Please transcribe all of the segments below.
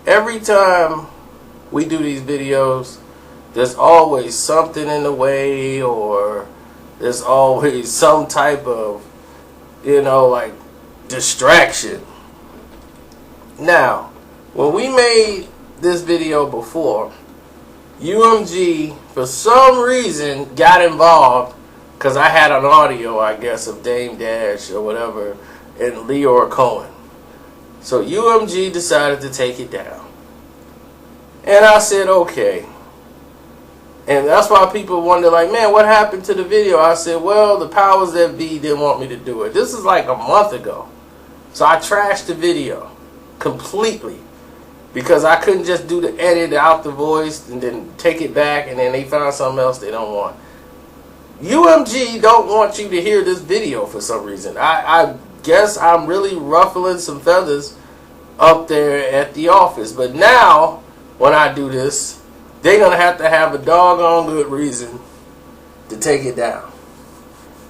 every time we do these videos, there's always something in the way, or there's always some type of, like, distraction. Now, when we made this video before, UMG, for some reason, got involved because I had an audio, I guess, of Dame Dash or whatever and Lyor Cohen. So UMG decided to take it down. And I said, okay. And that's why people wonder, like, man, what happened to the video? I said, well, the powers that be didn't want me to do it. This is like a month ago. So I trashed the video completely because I couldn't just do the edit out the voice and then take it back and then they found something else they don't want. UMG don't want you to hear this video for some reason. I guess I'm really ruffling some feathers up there at the office. But now, when I do this, they're going to have a doggone good reason to take it down.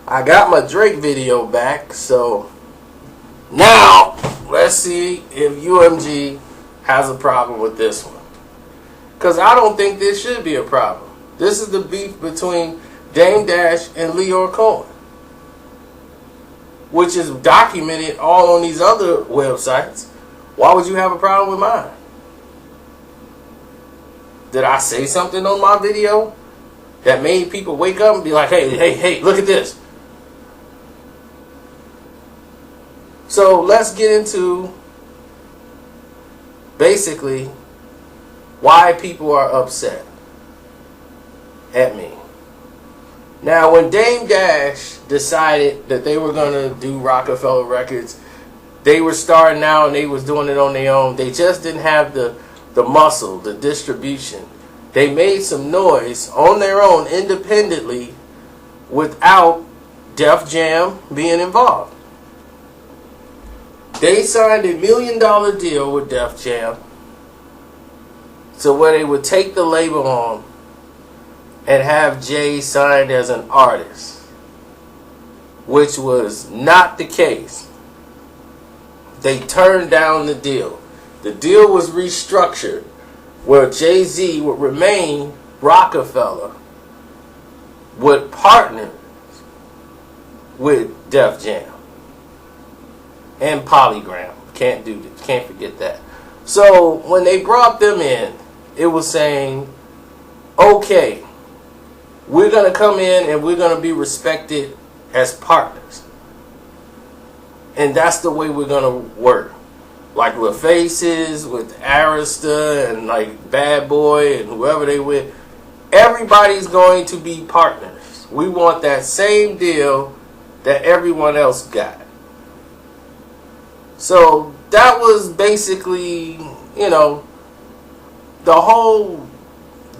I got my Drake video back, so now let's see if UMG has a problem with this one. Because I don't think this should be a problem. This is the beef between Dame Dash and Lyor Cohen, which is documented all on these other websites. Why would you have a problem with mine? Did I say something on my video that made people wake up and be like, hey, look at this? So let's get into basically why people are upset at me. Now, when Dame Dash decided that they were going to do Rockefeller Records, they were starting out and they was doing it on their own. They just didn't have the muscle, the distribution. They made some noise on their own independently without Def Jam being involved. They signed $1 million deal with Def Jam so where they would take the label on and have Jay signed as an artist, which was not the case. They turned down the deal. The deal was restructured where Jay-Z would remain Rockefeller with partners with Def Jam and Polygram. Can't forget that. So when they brought them in, it was saying, okay, we're going to come in and we're going to be respected as partners. And that's the way we're going to work. Like with Faces, with Arista, and like Bad Boy, and whoever they with. Everybody's going to be partners. We want that same deal that everyone else got. So that was basically, the whole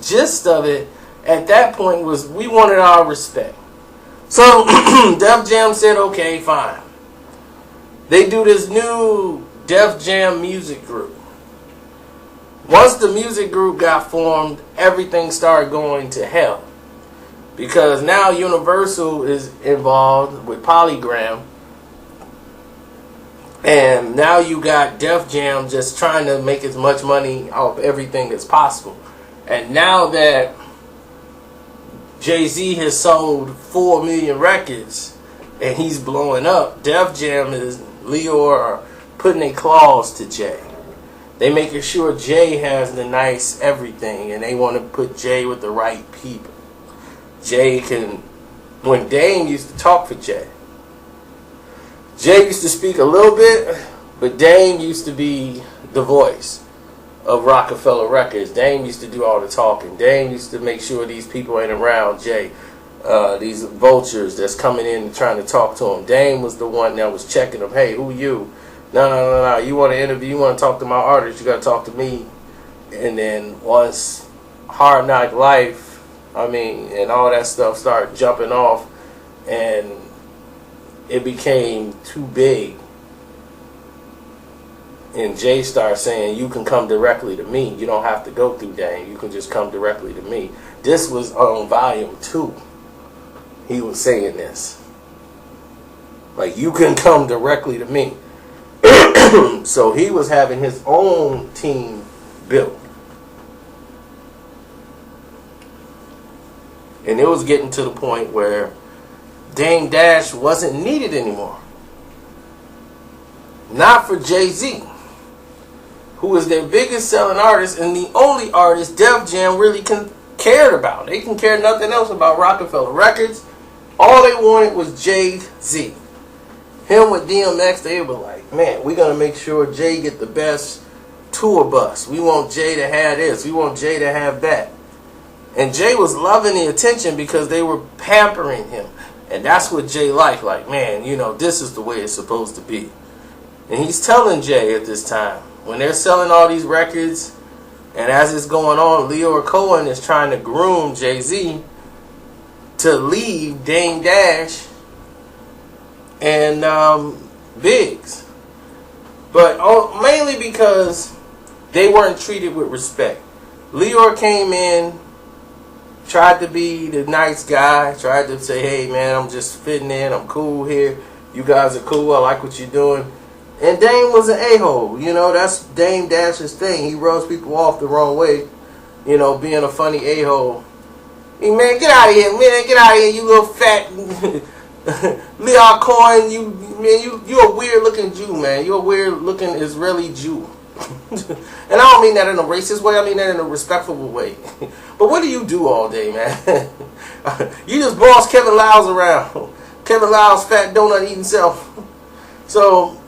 gist of it at that point was we wanted our respect. So Def Jam said, okay, fine. They do this new Def Jam music group. Once the music group got formed, everything started going to hell. Because now Universal is involved with Polygram. And now you got Def Jam just trying to make as much money off everything as possible. And now that Jay-Z has sold 4 million records and he's blowing up, Def Jam is Lyor are putting their claws to Jay. They making sure Jay has the nice everything, and they want to put Jay with the right people. Jay can, when Dame used to talk for Jay used to speak a little bit, but Dame used to be the voice of Rockefeller Records. Dame used to do all the talking. Dame used to make sure these people ain't around Jay. These vultures that's coming in and trying to talk to him. Dame was the one that was checking them. Hey, who you? No. You want to interview? You want to talk to my artist? You got to talk to me. And then once Hard Knock Life, and all that stuff started jumping off, and it became too big. And Jay started saying, you can come directly to me. You don't have to go through Dame. You can just come directly to me. This was on volume 2. He was saying this. Like, you can come directly to me. So he was having his own team built. And it was getting to the point where Dame Dash wasn't needed anymore. Not for Jay-Z, who was their biggest selling artist and the only artist Def Jam really cared about. They can care nothing else about Rockefeller Records. All they wanted was Jay-Z. Him with DMX, they were like, man, we're going to make sure Jay get the best tour bus. We want Jay to have this. We want Jay to have that. And Jay was loving the attention because they were pampering him. And that's what Jay liked. Like, man, you know, this is the way it's supposed to be. And he's telling Jay at this time, when they're selling all these records, and as it's going on, Lyor Cohen is trying to groom Jay-Z to leave Dame Dash and Biggs. But mainly because they weren't treated with respect. Lyor came in, tried to be the nice guy, tried to say, hey man, I'm just fitting in, I'm cool here, you guys are cool, I like what you're doing. And Dame was an a-hole, you know, that's Dame Dash's thing. He rubs people off the wrong way, you know, being a funny a-hole. Hey man, get out of here, man, get out of here, you little fat Lyor Cohen, you a weird looking Jew, man. You're a weird looking Israeli Jew. And I don't mean that in a racist way, I mean that in a respectful way. But what do you do all day, man? You just boss Kevin Lyles around. Kevin Lyles, fat donut eating self. So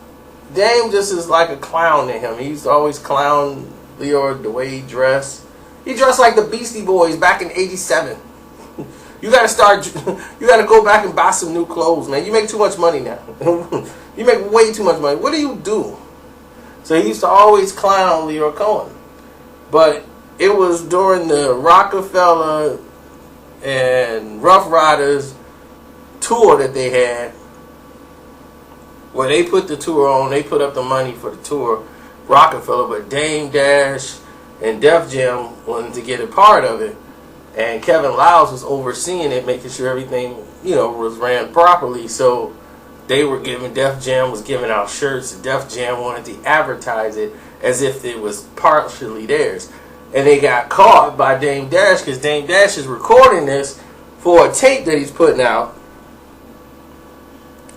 Dame just is like a clown to him. He used to always clown Lyor the way he dressed. He dressed like the Beastie Boys back in '87. You gotta go back and buy some new clothes, man. You make too much money now. You make way too much money. What do you do? So he used to always clown Lyor Cohen. But it was during the Rockefeller and Rough Riders tour that they had, where they put the tour on, they put up the money for the tour, Rockefeller, but Dame Dash and Def Jam wanted to get a part of it. And Kevin Lyles was overseeing it, making sure everything, you know, was ran properly. So they were giving, Def Jam was giving out shirts. Def Jam wanted to advertise it as if it was partially theirs. And they got caught by Dame Dash because Dame Dash is recording this for a tape that he's putting out.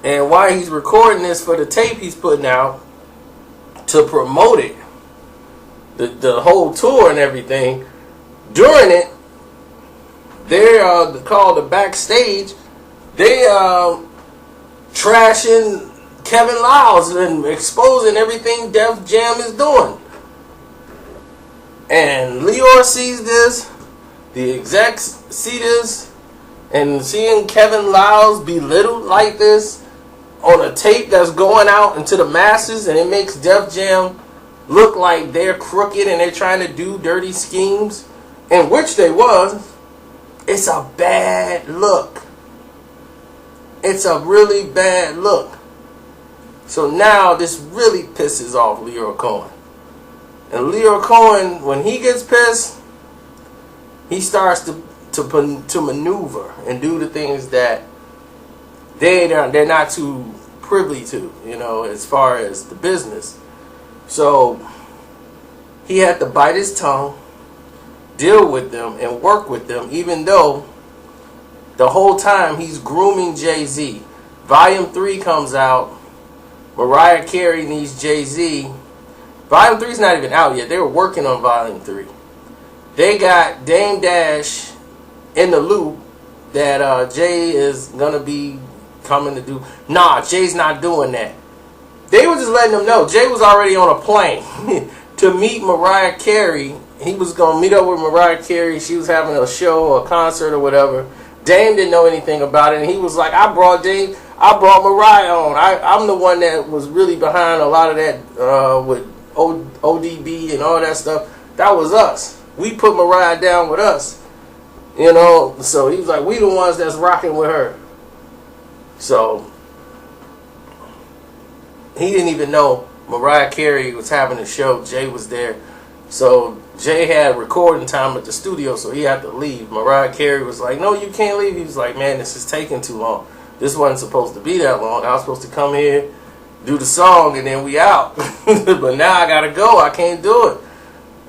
And while he's recording this for the tape he's putting out to promote it, the whole tour and everything, during it, they're called the backstage. They trashing Kevin Lyles and exposing everything Def Jam is doing. And Lyor sees this, the execs see this, and seeing Kevin Lyles belittled like this on a tape that's going out into the masses, and it makes Def Jam look like they're crooked and they're trying to do dirty schemes, in which they was. It's a bad look. It's a really bad look. So now this really pisses off Lyor Cohen. And Lyor Cohen, when he gets pissed, he starts to maneuver and do the things that they're not too privy to, you know, as far as the business. So he had to bite his tongue, deal with them, and work with them, even though the whole time he's grooming Jay-Z. Volume 3 comes out. Mariah Carey needs Jay-Z. Volume 3 is not even out yet. They were working on Volume 3. They got Dame Dash in the loop that Jay is going to be coming to do. Nah, Jay's not doing that. They were just letting them know. Jay was already on a plane to meet Mariah Carey. He was going to meet up with Mariah Carey. She was having a show or a concert or whatever. Dame didn't know anything about it. And he was like, I brought Mariah on. I'm the one that was really behind a lot of that with ODB and all that stuff. That was us. We put Mariah down with us. You know, so he was like, we the ones that's rocking with her. So he didn't even know Mariah Carey was having a show. Jay was there. So Jay had recording time at the studio, so he had to leave. Mariah Carey was like, no, you can't leave. He was like, man, this is taking too long. This wasn't supposed to be that long. I was supposed to come here, do the song, and then we out. But now I got to go. I can't do it.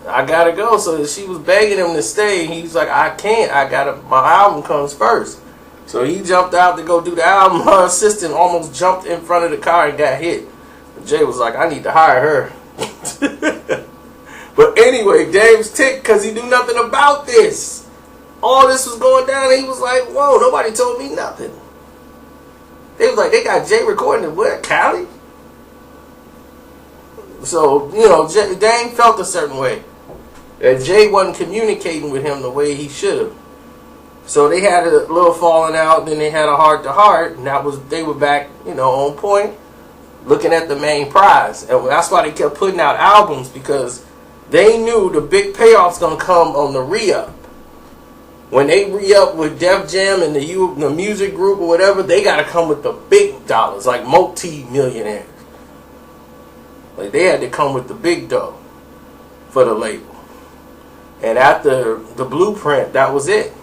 I gotta go. So she was begging him to stay. He's like, I can't. My album comes first. So he jumped out to go do the album. Her assistant almost jumped in front of the car and got hit. But Jay was like, I need to hire her. But anyway, Dame's ticked because he knew nothing about this. All this was going down, and he was like, whoa, nobody told me nothing. They was like, they got Jay recording in where? Cali? So, Dame felt a certain way. That Jay wasn't communicating with him the way he should have. So they had a little falling out, then they had a heart-to-heart, and they were back, on point, looking at the main prize. And that's why they kept putting out albums, because they knew the big payoff's going to come on the re-up. When they re-up with Def Jam and the music group or whatever, they got to come with the big dollars, like multi-millionaires. Like, they had to come with the big dough for the label. And after the Blueprint, that was it.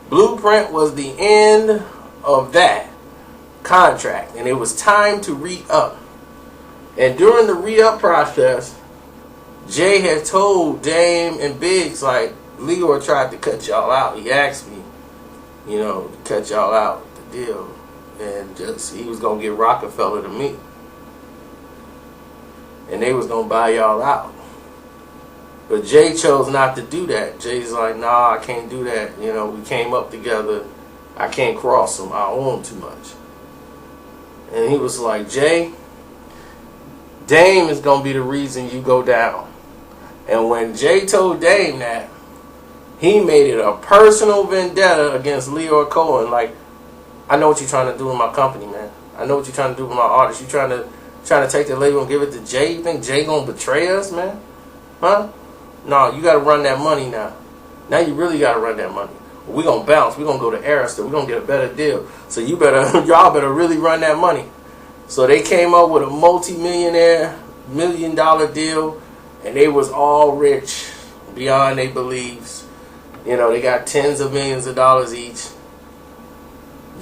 Blueprint was the end of that contract, and it was time to re-up. And during the re-up process, Jay had told Dame and Biggs, like, Lyor tried to cut y'all out. He asked me, to cut y'all out, the deal. And he was going to get Rockefeller to meet. And they was going to buy y'all out. But Jay chose not to do that. Jay's like, nah, I can't do that. We came up together. I can't cross him. I owe him too much. And he was like, Jay, Dame is going to be the reason you go down. And when Jay told Dame that, he made it a personal vendetta against Lyor Cohen. Like, I know what you're trying to do with my company, man. I know what you're trying to do with my artists. You trying to take the label and give it to Jay? You think Jay gonna betray us, man? Huh? No, you gotta run that money now. Now you really gotta run that money. We gonna bounce. We gonna go to Arista. We gonna get a better deal. So y'all better really run that money. So they came up with a multi-millionaire, $1 million deal, and they was all rich beyond their beliefs. They got tens of millions of dollars each.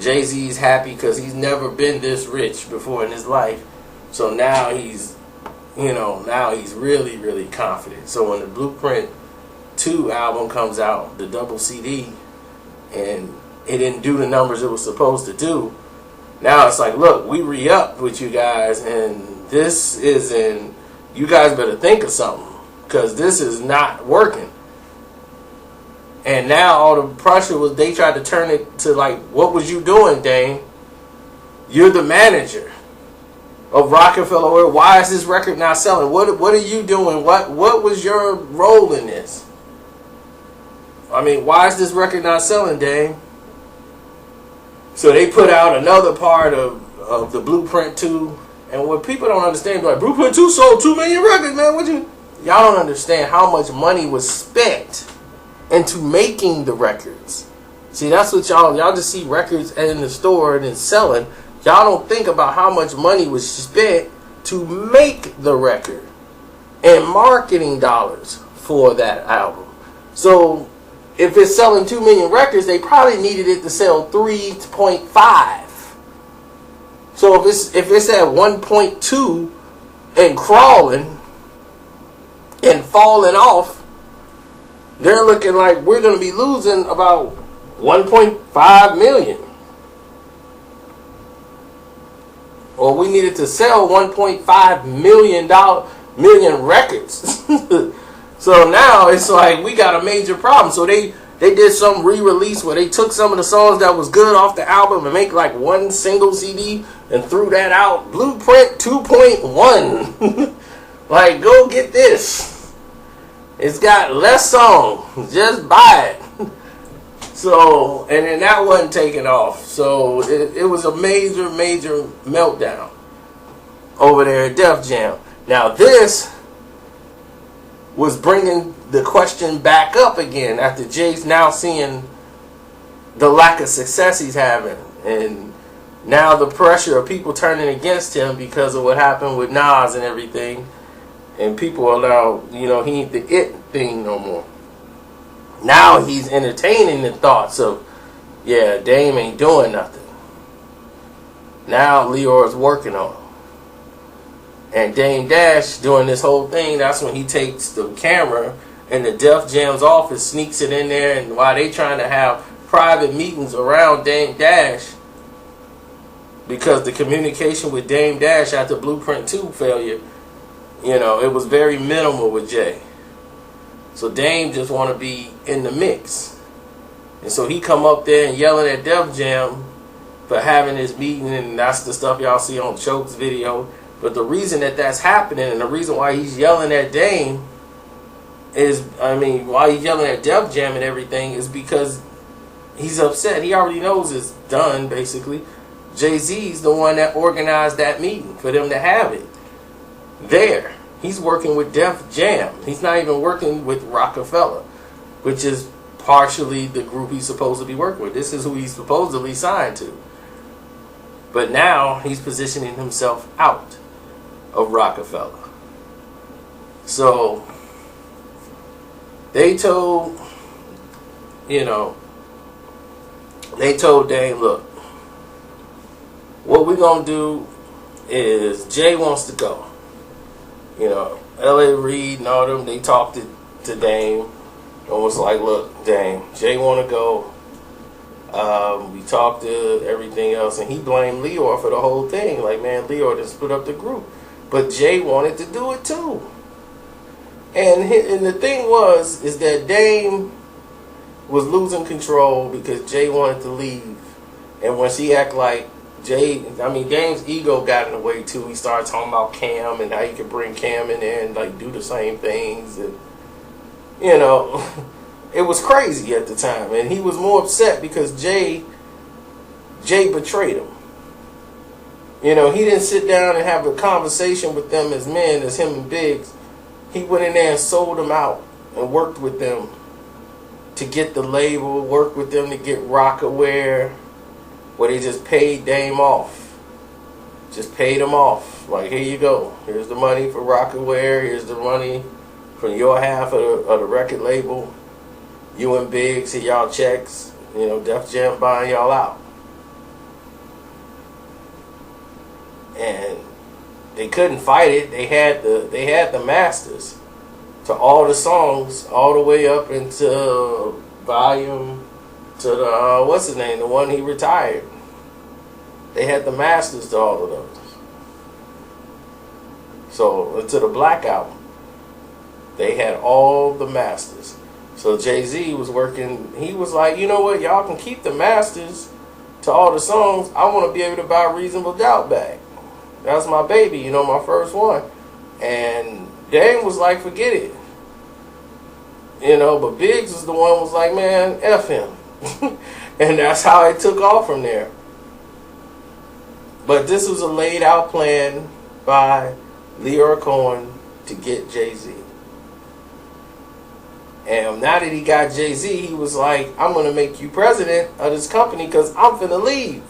Jay-Z's happy because he's never been this rich before in his life. So now he's really, really confident. So when the Blueprint 2 album comes out, the double CD, and it didn't do the numbers it was supposed to do, now it's like, look, we re-up with you guys, and this isn't, you guys better think of something, because this is not working. And now all the pressure was, they tried to turn it to like, what was you doing, Dame? You're the manager of Rockefeller. Why is this record not selling? What are you doing? What was your role in this? I mean, why is this record not selling, Dame? So they put out another part of the Blueprint 2. And what people don't understand, like, Blueprint 2 sold 2 million records, man. Y'all don't understand how much money was spent into making the records. See, that's what y'all just see records in the store and it's selling. Y'all don't think about how much money was spent to make the record and marketing dollars for that album. So if it's selling 2 million records, they probably needed it to sell 3.5. So if it's at 1.2 and crawling and falling off, they're looking like we're going to be losing about 1.5 million. Or we needed to sell 1.5 million records. So now it's like we got a major problem. So they did some re-release where they took some of the songs that was good off the album and make like one single CD and threw that out. Blueprint 2.1. Like, go get this. It's got less songs. Just buy it. So, and then that wasn't taken off. So it was a major, major meltdown over there at Def Jam. Now this was bringing the question back up again after Jay's now seeing the lack of success he's having. And now the pressure of people turning against him because of what happened with Nas and everything. And people are now, he ain't the it thing no more. Now he's entertaining the thoughts of, yeah, Dame ain't doing nothing. Now Lyor is working on him. And Dame Dash doing this whole thing, that's when he takes the camera in the Def Jam's office, sneaks it in there, and while they trying to have private meetings around Dame Dash, because the communication with Dame Dash after Blueprint 2 failure, it was very minimal with Jay. So Dame just want to be in the mix. And so he come up there and yelling at Def Jam for having this meeting, and that's the stuff y'all see on Choke's video. But the reason that that's happening, and the reason why he's yelling at Dame is, why he's yelling at Def Jam and everything is because he's upset. He already knows it's done, basically. Jay-Z's the one that organized that meeting for them to have it there. He's working with Def Jam. He's not even working with Rockefeller, which is partially the group he's supposed to be working with. This is who he's supposedly signed to. But now he's positioning himself out of Rockefeller. So they told Dame, look, what we're going to do is Jay wants to go. L.A. Reid and all them, they talked to Dame and was like, look, Dame, Jay want to go. We talked to everything else, and he blamed Lyor for the whole thing. Like, man, Lyor done split up the group. But Jay wanted to do it too. And the thing is that Dame was losing control because Jay wanted to leave. And when she act like Dame's ego got in the way too. He started talking about Cam and how he could bring Cam in there and like do the same things, and it was crazy at the time. And he was more upset because Jay betrayed him. He didn't sit down and have a conversation with them as men, as him and Biggs. He went in there and sold them out and worked with them to get the label, worked with them to get Rockaware, where they just paid Dame off. Just paid him off. Like, here you go. Here's the money for Rockaware. Here's the money from your half of the record label. You and Biggs, see y'all checks. Def Jam buying y'all out. And they couldn't fight it. They had the masters to all the songs, all the way up into volume to the what's his name, the one he retired. They had the masters to all of those. So to the Black Album, they had all the masters. So Jay-Z was working. He was like, you know what, y'all can keep the masters to all the songs. I want to be able to buy Reasonable Doubt back. That's my baby, my first one. And Dame was like, forget it. But Biggs was the one was like, man, F him. And that's how it took off from there. But this was a laid out plan by Lyor Cohen to get Jay-Z. And now that he got Jay-Z, he was like, I'm going to make you president of this company because I'm finna leave.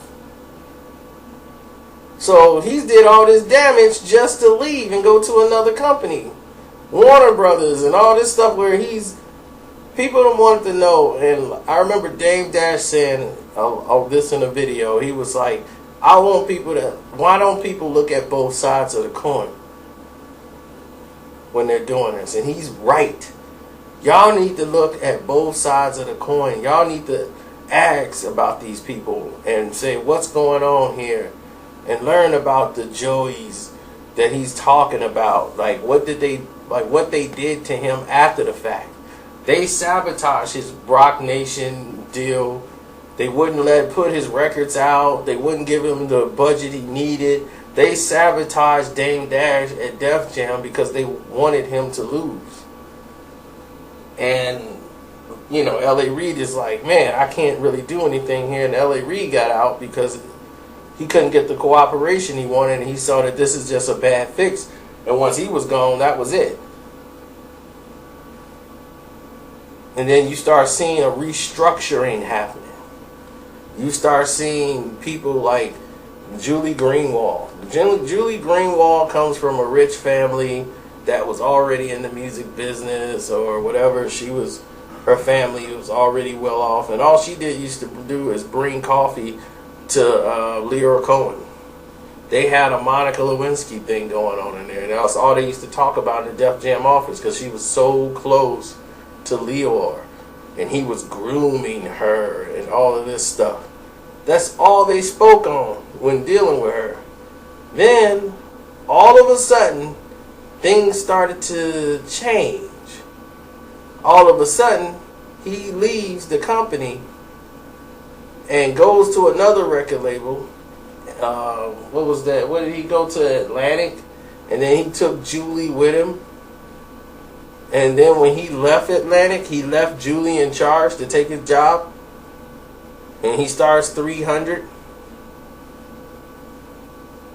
So he did all this damage just to leave and go to another company. Warner Brothers and all this stuff where people don't want to know. And I remember Dame Dash saying this in a video. He was like, why don't people look at both sides of the coin when they're doing this? And he's right. Y'all need to look at both sides of the coin. Y'all need to ask about these people and say, what's going on here? And learn about the Joeys that he's talking about. Like what they did to him after the fact. They sabotaged his Rock Nation deal. They wouldn't put his records out. They wouldn't give him the budget he needed. They sabotaged Dame Dash at Def Jam because they wanted him to lose. And, L.A. Reid is like, man, I can't really do anything here. And L.A. Reid got out because he couldn't get the cooperation he wanted, and he saw that this is just a bad fix. And once he was gone, that was it. And then you start seeing a restructuring happening. You start seeing people like Julie Greenwald. Julie Greenwald comes from a rich family that was already in the music business or whatever. Her family was already well off, and all she used to do is bring coffee to Lyor Cohen. they had a Monica Lewinsky thing going on in there. And that's all they used to talk about in the Def Jam office because she was so close to Lyor. And he was grooming her and all of this stuff. That's all they spoke on when dealing with her. Then, all of a sudden, things started to change. All of a sudden, he leaves the company and goes to another record label. What was that? What did he go to? Atlantic? And then he took Julie with him. And then when he left Atlantic, he left Julie in charge to take his job. And he starts 300.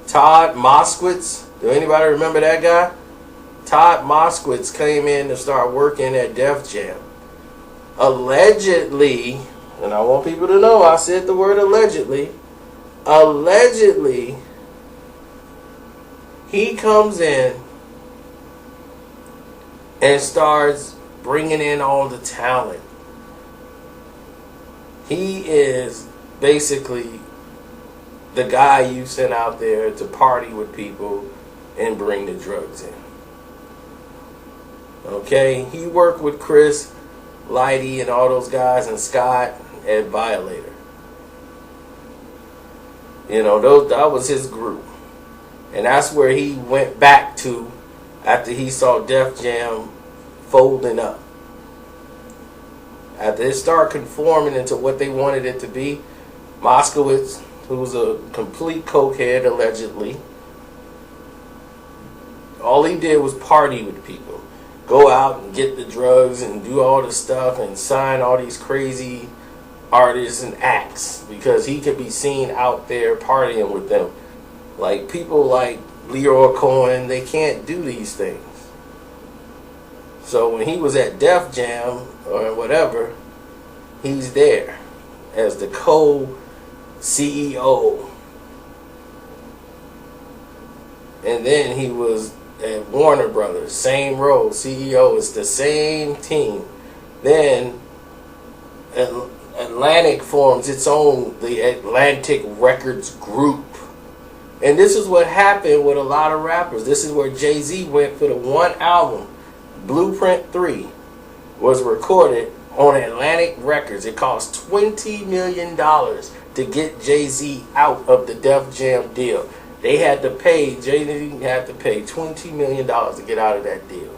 Todd Moskowitz. Do anybody remember that guy? Todd Moskowitz came in to start working at Def Jam. Allegedly, and I want people to know I said the word allegedly. Allegedly, he comes in and starts bringing in all the talent. He is basically the guy you sent out there to party with people and bring the drugs in. Okay? He worked with Chris, Lighty, and all those guys, and Scott at Violator. You know, that was his group. And that's where he went back to after he saw Def Jam folding up. After it started conforming into what they wanted it to be, Moskowitz, who was a complete cokehead allegedly, all he did was party with people. Go out and get the drugs and do all the stuff and sign all these crazy artists and acts because he could be seen out there partying with them. Like people like Lyor Cohen, they can't do these things. So when he was at Def Jam or whatever, he's there as the co-CEO. And then he was at Warner Brothers, same role, CEO. It's the same team. Then Atlantic forms its own, the Atlantic Records Group. And this is what happened with a lot of rappers. This is where Jay-Z went for the one album. Blueprint 3 was recorded on Atlantic Records. It cost $20 million to get Jay-Z out of the Def Jam deal. They had to pay, Jay-Z had to pay $20 million to get out of that deal.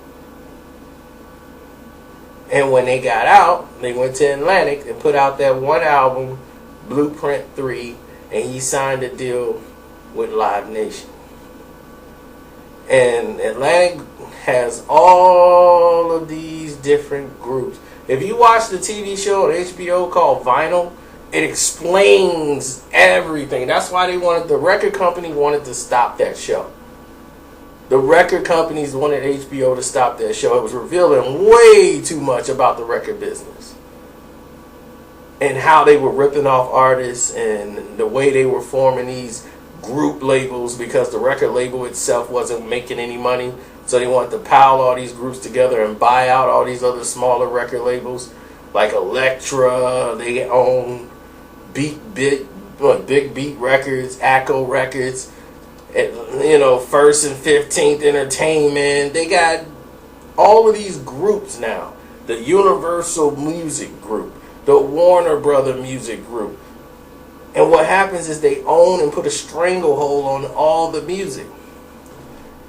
And when they got out, they went to Atlantic and put out that one album, Blueprint 3, and he signed a deal with Live Nation. And Atlantic has all of these different groups. If you watch the TV show on HBO called Vinyl, it explains everything. That's why the record company wanted to stop that show. The record companies wanted HBO to stop that show. It was revealing way too much about the record business and how they were ripping off artists and the way they were forming these group labels because the record label itself wasn't making any money. So they wanted to pile all these groups together and buy out all these other smaller record labels like Elektra. They own Big Beat Records, Acco Records, First and 15th Entertainment. They got all of these groups now. The Universal Music Group, the Warner Brother Music Group. And what happens is they own and put a stranglehold on all the music.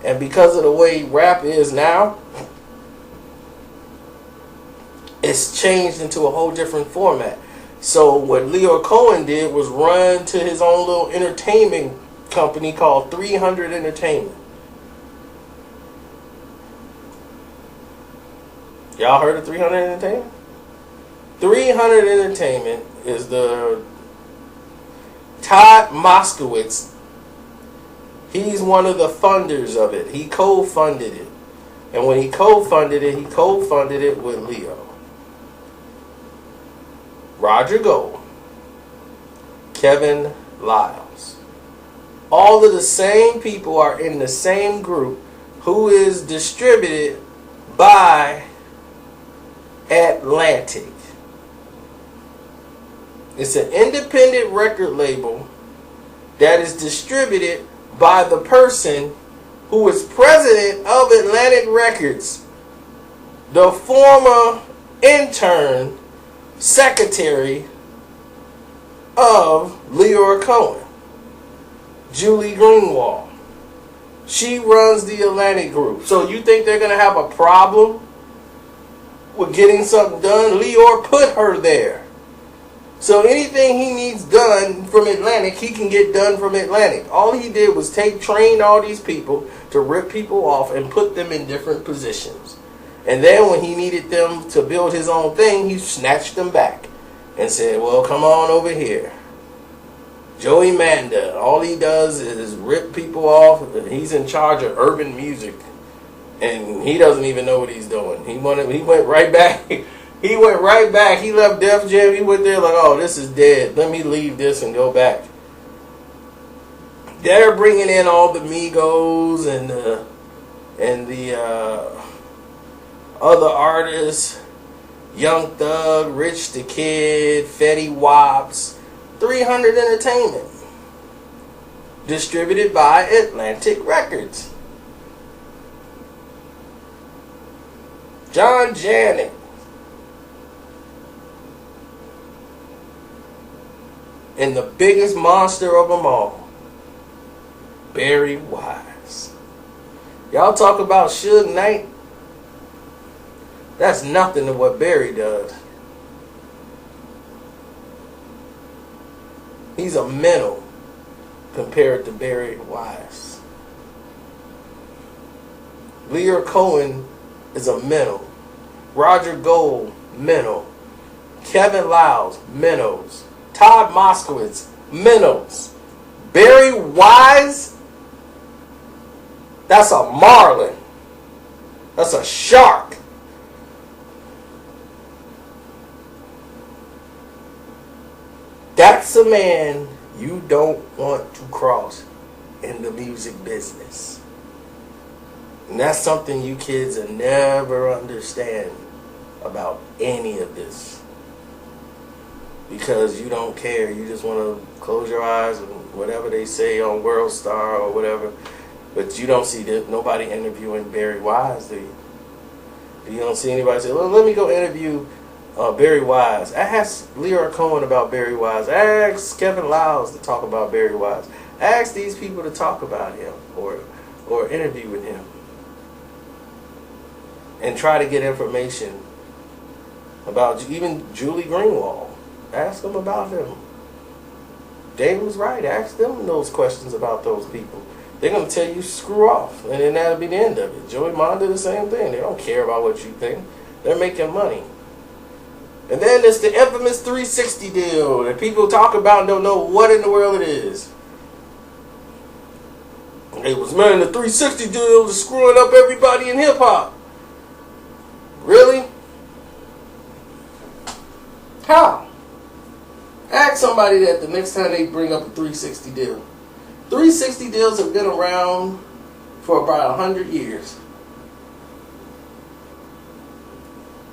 And because of the way rap is now, it's changed into a whole different format. So what Lyor Cohen did was run to his own little entertainment company called 300 Entertainment. Y'all heard of 300 Entertainment? 300 Entertainment is the Todd Moskowitz. He's one of the funders of it. He co-funded it. And when he co-funded it with Lyor. Roger Gold, Kevin Liles. All of the same people are in the same group who is distributed by Atlantic. It's an independent record label that is distributed by the person who is president of Atlantic Records, the former intern secretary of Lyor Cohen, Julie Greenwald. She runs the Atlantic Group. So you think they're going to have a problem with getting something done? Lyor put her there. So anything he needs done from Atlantic, he can get done from Atlantic. All he did was train all these people to rip people off and put them in different positions. And then when he needed them to build his own thing, he snatched them back and said, well, come on over here. Joey Manda, all he does is rip people off. He's in charge of urban music. And he doesn't even know what he's doing. He went right back. He went right back. He left Def Jam. He went there like, oh, this is dead. Let me leave this and go back. They're bringing in all the Migos and the other artists. Young Thug, Rich the Kid, Fetty Wops. 300 Entertainment. Distributed by Atlantic Records. John Janet. And the biggest monster of them all, Barry Wise. Y'all talk about Suge Knight. That's nothing to what Barry does. He's a minnow compared to Barry Wise. Lyor Cohen is a minnow. Roger Gold, minnow. Kevin Liles, minnows. Todd Moskowitz, minnows. Barry Wise, that's a marlin. That's a shark. That's a man you don't want to cross in the music business. And that's something you kids will never understand about any of this. Because you don't care. You just want to close your eyes and whatever they say on World Star or whatever. But you don't see nobody interviewing Barry Wise, do you? You don't see anybody say, well, let me go interview Barry Wise. Ask Lyor Cohen about Barry Wise. Ask Kevin Liles to talk about Barry Wise. Ask these people to talk about him or interview with him. And try to get information about even Julie Greenwald. Ask them about them. David was right. Ask them those questions about those people. They're going to tell you screw off. And then that'll be the end of it. Joey Manda, the same thing. They don't care about what you think. They're making money. And then there's the infamous 360 deal that people talk about and don't know what in the world it is. It was, man, the 360 deal is screwing up everybody in hip-hop. Really? How? Ask somebody that the next time they bring up a 360 deal. 360 deals have been around for about 100 years.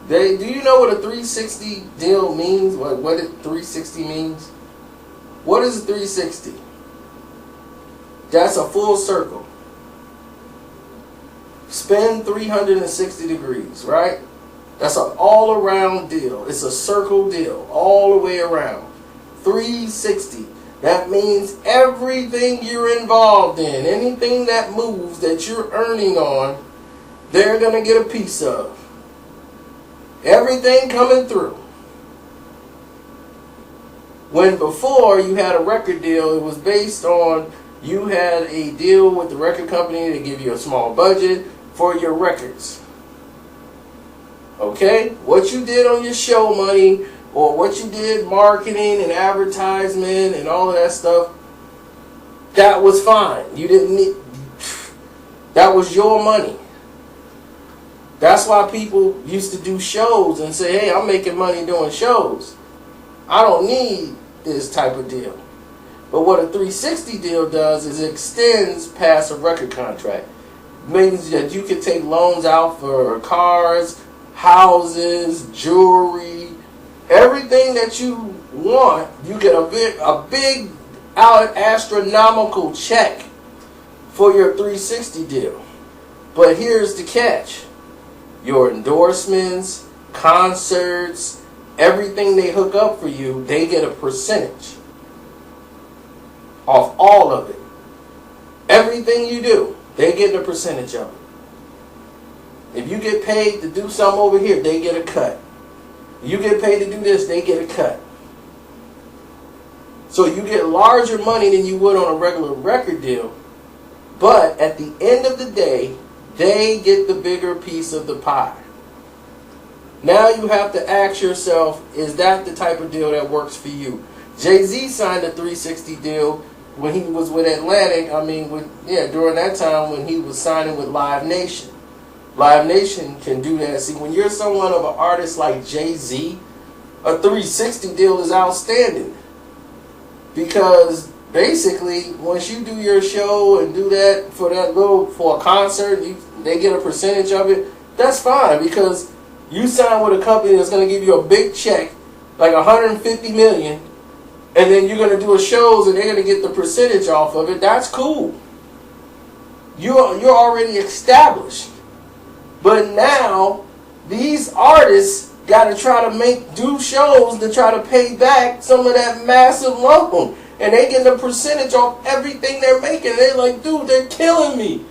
Do you know what a 360 deal means? What 360 means? What is a 360? That's a full circle. Spin 360 degrees, right? That's an all-around deal. It's a circle deal all the way around. 360. That means everything you're involved in, anything that moves that you're earning on, they're going to get a piece of. Everything coming through. When before you had a record deal, it was based on you had a deal with the record company to give you a small budget for your records. Okay? What you did on your show money or what you did marketing and advertisement and all of that stuff, that was fine. You didn't need, that was your money. That's why people used to do shows and say, hey, I'm making money doing shows. I don't need this type of deal. But what a 360 deal does is it extends past a record contract. It means that you can take loans out for cars, houses, jewelry, everything that you want. You get a big astronomical check for your 360 deal. But here's the catch. Your endorsements, concerts, everything they hook up for you, they get a percentage off all of it. Everything you do, they get a percentage of it. If you get paid to do something over here, they get a cut. You get paid to do this, they get a cut. So you get larger money than you would on a regular record deal. But at the end of the day, they get the bigger piece of the pie. Now you have to ask yourself, is that the type of deal that works for you? Jay-Z signed a 360 deal when he was with Atlantic. During that time when he was signing with Live Nation. Live Nation can do that. See, when you're someone of an artist like Jay-Z, a 360 deal is outstanding. Because basically, once you do your show and do that for a concert, they get a percentage of it. That's fine, because you sign with a company that's going to give you a big check, like $150 million, and then you're going to do a shows and they're going to get the percentage off of it. That's cool. You're already established. But now these artists got to try to do shows to try to pay back some of that massive loan. And they get a percentage off everything they're making. They're like, dude, they're killing me.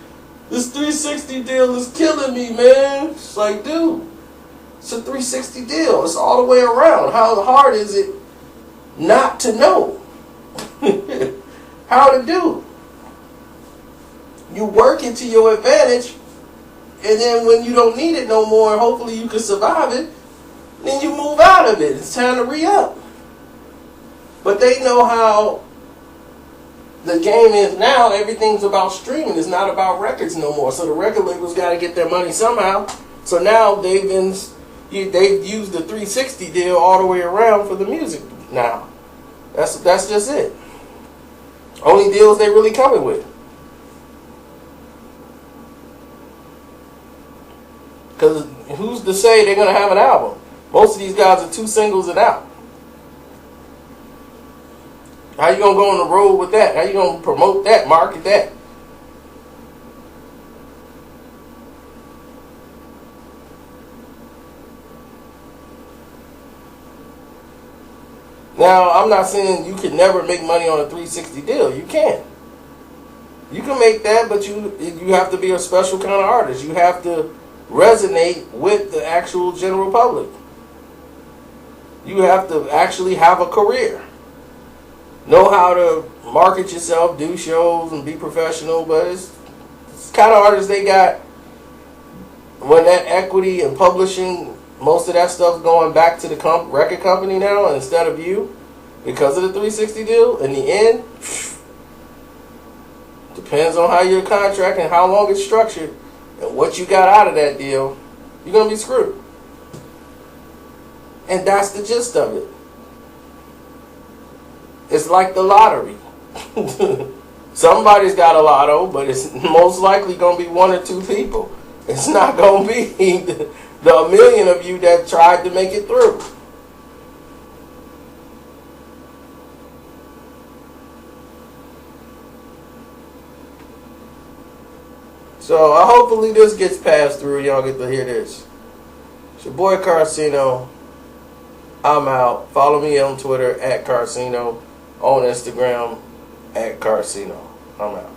This 360 deal is killing me, man. It's like, dude, it's a 360 deal. It's all the way around. How hard is it not to know how to do? You work it to your advantage, and then when you don't need it no more, hopefully you can survive it, then you move out of it. It's time to re-up. But they know how the game is now. Everything's about streaming. It's not about records no more. So the record labels got to get their money somehow. So now they've used the 360 deal all the way around for the music now. That's just it. Only deals they really coming with. Because who's to say they're going to have an album? Most of these guys are 2 singles and out. How you going to go on the road with that? How you going to promote that, market that? Now, I'm not saying you can never make money on a 360 deal. You can. You can make that, but you have to be a special kind of artist. You have to resonate with the actual general public. You have to actually have a career. Know how to market yourself, do shows, and be professional. But it's kind of artists they got. When that equity and publishing, most of that stuff's going back to the record company now instead of you, because of the 360 deal. In the end, depends on how your contract and how long it's structured and what you got out of that deal, you're going to be screwed. And that's the gist of it. It's like the lottery. Somebody's got a lotto, but it's most likely going to be 1 or 2 people. It's not going to be the million of you that tried to make it through. So hopefully this gets passed through. Y'all get to hear this. It's your boy Carcino. I'm out. Follow me on Twitter @Carcino. On Instagram @Carcino. I'm out.